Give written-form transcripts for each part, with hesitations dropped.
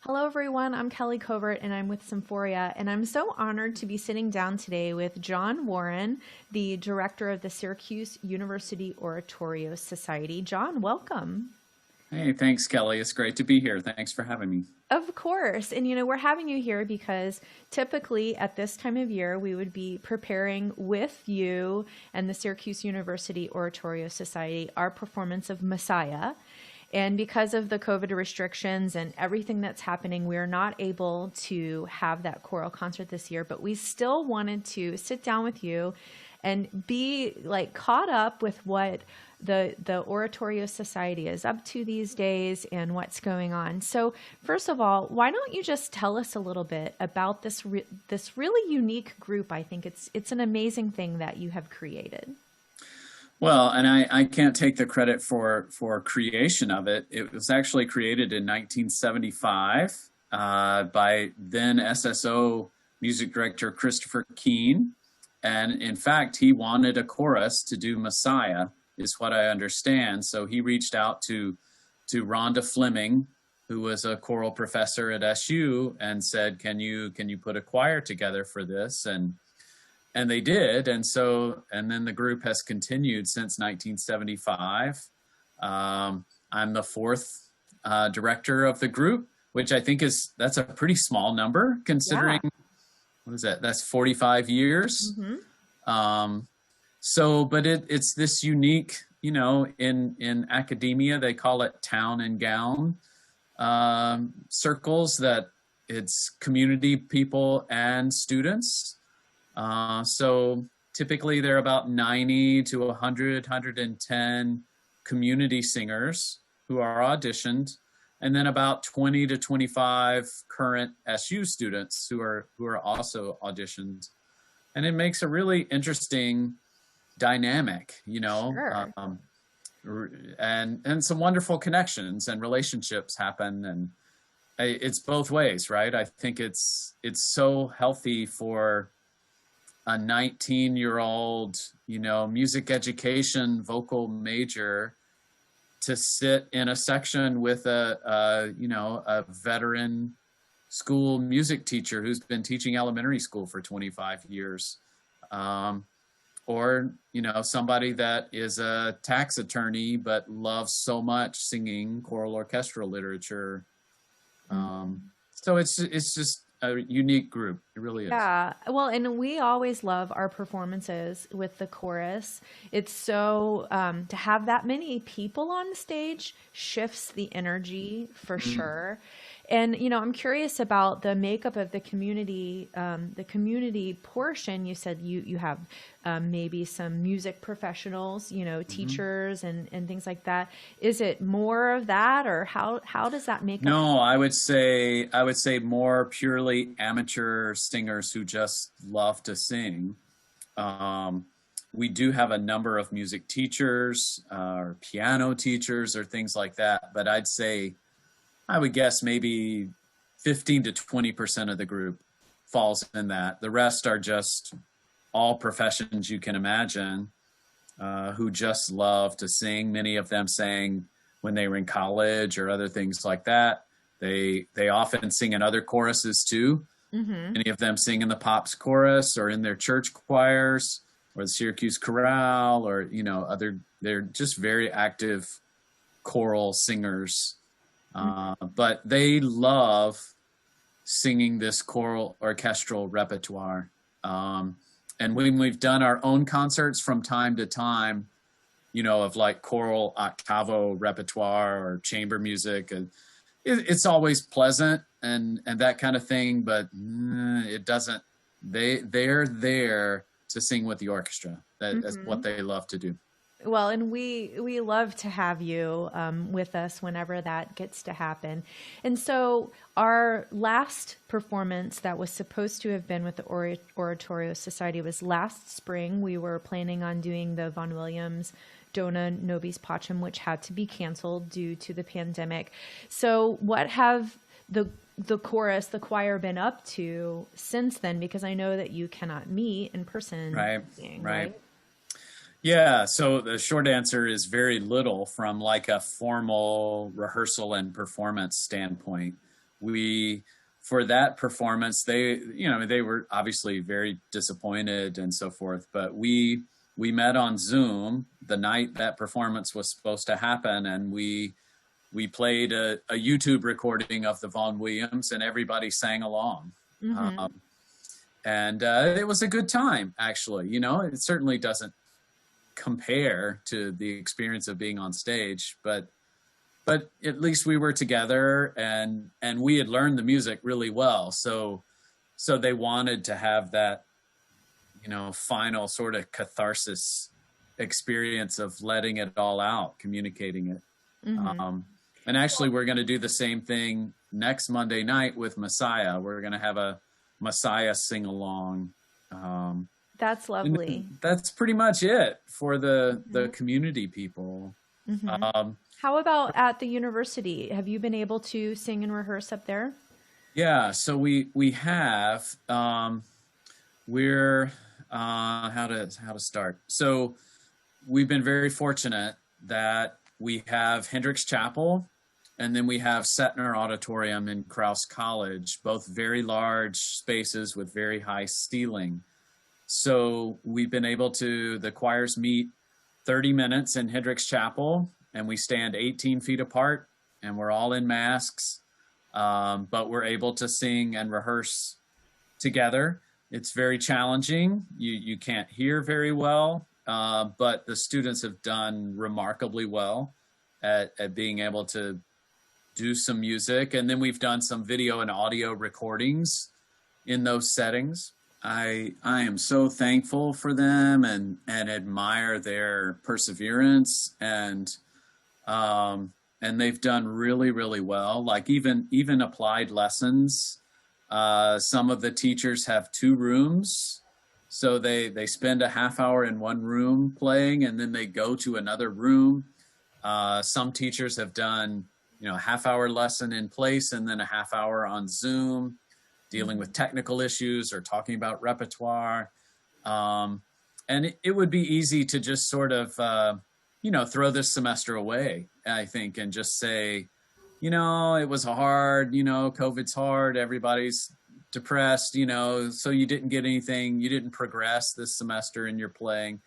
Hello, everyone. I'm Kelly Covert, and I'm with Symphoria. And I'm so honored to be sitting down today with John Warren, the director of the Syracuse University Oratorio Society. John, welcome. Hey, thanks, Kelly. It's great to be here. Thanks for having me. Of course. And, we're having you here because typically at this time of year, we would be preparing with you and the Syracuse University Oratorio Society our performance of Messiah. And because of the COVID restrictions and everything that's happening, we are not able to have that choral concert this year, but we still wanted to sit down with you and be like caught up with what the Oratorio Society is up to these days and what's going on. So, first of all, why don't you just tell us a little bit about this really unique group? I think it's an amazing thing that you have created. Well, and I can't take the credit for creation of it. It was actually created in 1975 by then SSO music director Christopher Keene. And in fact, he wanted a chorus to do Messiah, is what I understand. So he reached out to Rhonda Fleming, who was a choral professor at SU, and said, "Can you put a choir together for this?" And they did, and then the group has continued since 1975. I'm the fourth director of the group, which I think that's a pretty small number considering, Yeah. what is that? That's 45 years. But it's this unique, in academia, they call it town and gown circles, that it's community people and students. So typically there are about 90 to 100, 110 community singers who are auditioned, and then about 20 to 25 current SU students who are also auditioned. And it makes a really interesting dynamic, Sure. and some wonderful connections and relationships happen, and it's both ways, right? I think it's so healthy for a 19-year-old, music education vocal major to sit in a section with a veteran school music teacher who's been teaching elementary school for 25 years. Or, somebody that is a tax attorney but loves so much singing choral orchestral literature. So it's just a unique group. It really is. Yeah. Well, and we always love our performances with the chorus. It's so, to have that many people on stage shifts the energy for sure. And, I'm curious about the makeup of the community portion. You said you have maybe some music professionals, teachers and things like that. Is it more of that, or how does that make up? No, I would say more purely amateur singers who just love to sing. We do have a number of music teachers, or piano teachers, or things like that. But I would guess maybe 15 to 20% of the group falls in that. The rest are just all professions you can imagine, who just love to sing. Many of them sang when they were in college or other things like that. They often sing in other choruses too. Many of them sing in the Pops chorus or in their church choirs or the Syracuse chorale, or they're just very active choral singers. But they love singing this choral orchestral repertoire. And when we've done our own concerts from time to time, of like choral octavo repertoire or chamber music, and it's always pleasant and that kind of thing, but it doesn't. They're there to sing with the orchestra. That's what they love to do. Well, and we love to have you with us whenever that gets to happen. And so our last performance that was supposed to have been with the Oratorio Society was last spring. We were planning on doing the Vaughan Williams Dona Nobis Pacem, which had to be canceled due to the pandemic. So what have the chorus, the choir, been up to since then? Because I know that you cannot meet in person. Right, Right? right. Yeah, so the short answer is very little from like a formal rehearsal and performance standpoint. we, for that performance, they were obviously very disappointed and so forth, but we met on Zoom the night that performance was supposed to happen, and we played a YouTube recording of the Vaughan Williams, and everybody sang along. And it was a good time, actually. It certainly doesn't compare to the experience of being on stage, but at least we were together, and we had learned the music really well. So they wanted to have that, final sort of catharsis experience of letting it all out, communicating it. And actually, we're going to do the same thing next Monday night with Messiah. We're going to have a Messiah sing-along. That's lovely. That's pretty much it for the community people. How about at the university? Have you been able to sing and rehearse up there? Yeah, so we have. We're how to start. So we've been very fortunate that we have Hendricks Chapel, and then we have Setner Auditorium in Krause College, both very large spaces with very high ceiling. So we've been able to, the choirs meet 30 minutes in Hendricks Chapel, and we stand 18 feet apart, and we're all in masks, but we're able to sing and rehearse together. It's very challenging. You can't hear very well, but the students have done remarkably well at being able to do some music. And then we've done some video and audio recordings in those settings. I am so thankful for them and admire their perseverance, and they've done really, really well. Like even applied lessons. Some of the teachers have 2 rooms, so they spend a half hour in one room playing, and then they go to another room. Some teachers have done, half-hour lesson in place and then a half hour on Zoom, dealing with technical issues or talking about repertoire. And it would be easy to just sort of, throw this semester away, I think, and just say, it was hard, COVID's hard, everybody's depressed, so you didn't get anything, you didn't progress this semester in your playing.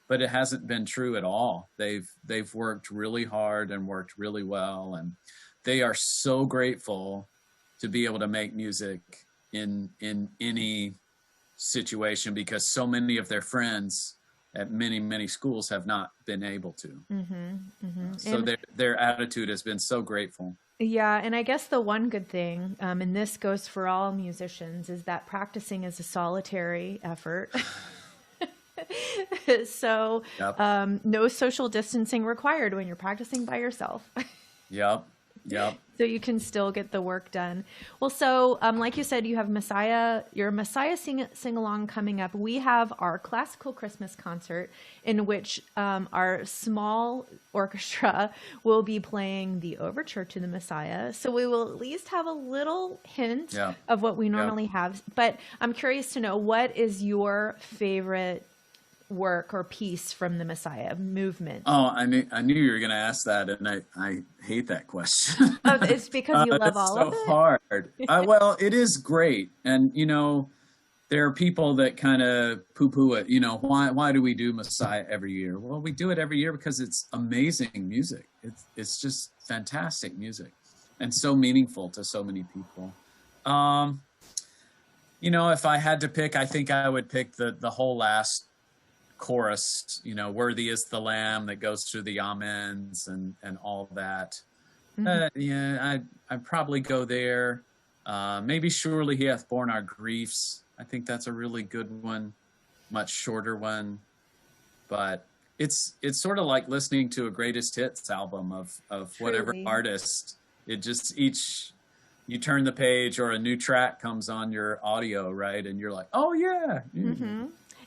But it hasn't been true at all. They've worked really hard and worked really well, and they are so grateful to be able to make music in any situation, because so many of their friends at many schools have not been able to. So their attitude has been so grateful. Yeah, and I guess the one good thing, and this goes for all musicians, is that practicing is a solitary effort. So no social distancing required when you're practicing by yourself. Yep. So you can still get the work done. Well, so like you said, you have your Messiah sing-along coming up. We have our classical Christmas concert, in which our small orchestra will be playing the Overture to the Messiah. So we will at least have a little hint of what we normally have. But I'm curious to know, what is your favorite work or piece from the Messiah movement? Oh, I knew you were going to ask that, and I hate that question. Oh, it's because you love all of it? It's so hard. Well, it is great, and there are people that kind of poo-poo it. Why do we do Messiah every year? Well, we do it every year because it's amazing music. It's just fantastic music, and so meaningful to so many people. If I had to pick, I think I would pick the whole last chorus, worthy is the Lamb, that goes through the amens and all that. I'd probably go there. Maybe Surely He Hath Borne Our Griefs. I think that's a really good one, much shorter one, but it's sort of like listening to a greatest hits album of whatever artist. It just you turn the page or a new track comes on your audio, right? And you're like, oh yeah.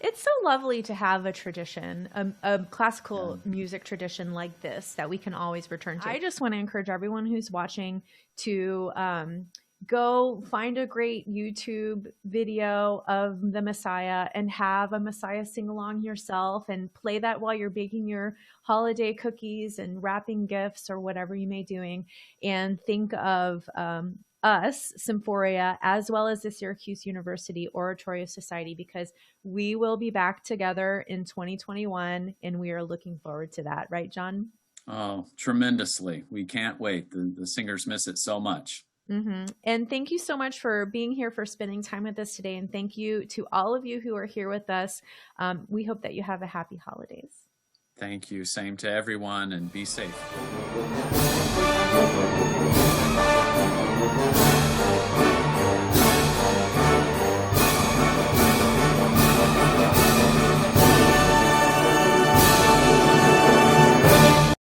It's so lovely to have a tradition, a classical music tradition like this that we can always return to. I just want to encourage everyone who's watching to go find a great YouTube video of the Messiah and have a Messiah sing-along yourself, and play that while you're baking your holiday cookies and wrapping gifts or whatever you may be doing, and think of us, Symphoria, as well as the Syracuse University Oratorio Society, because we will be back together in 2021, and we are looking forward to that. Right, John? Oh, tremendously. We can't wait. The singers miss it so much. And thank you so much for being here, for spending time with us today. And thank you to all of you who are here with us. We hope that you have a happy holidays. Thank you. Same to everyone, and be safe.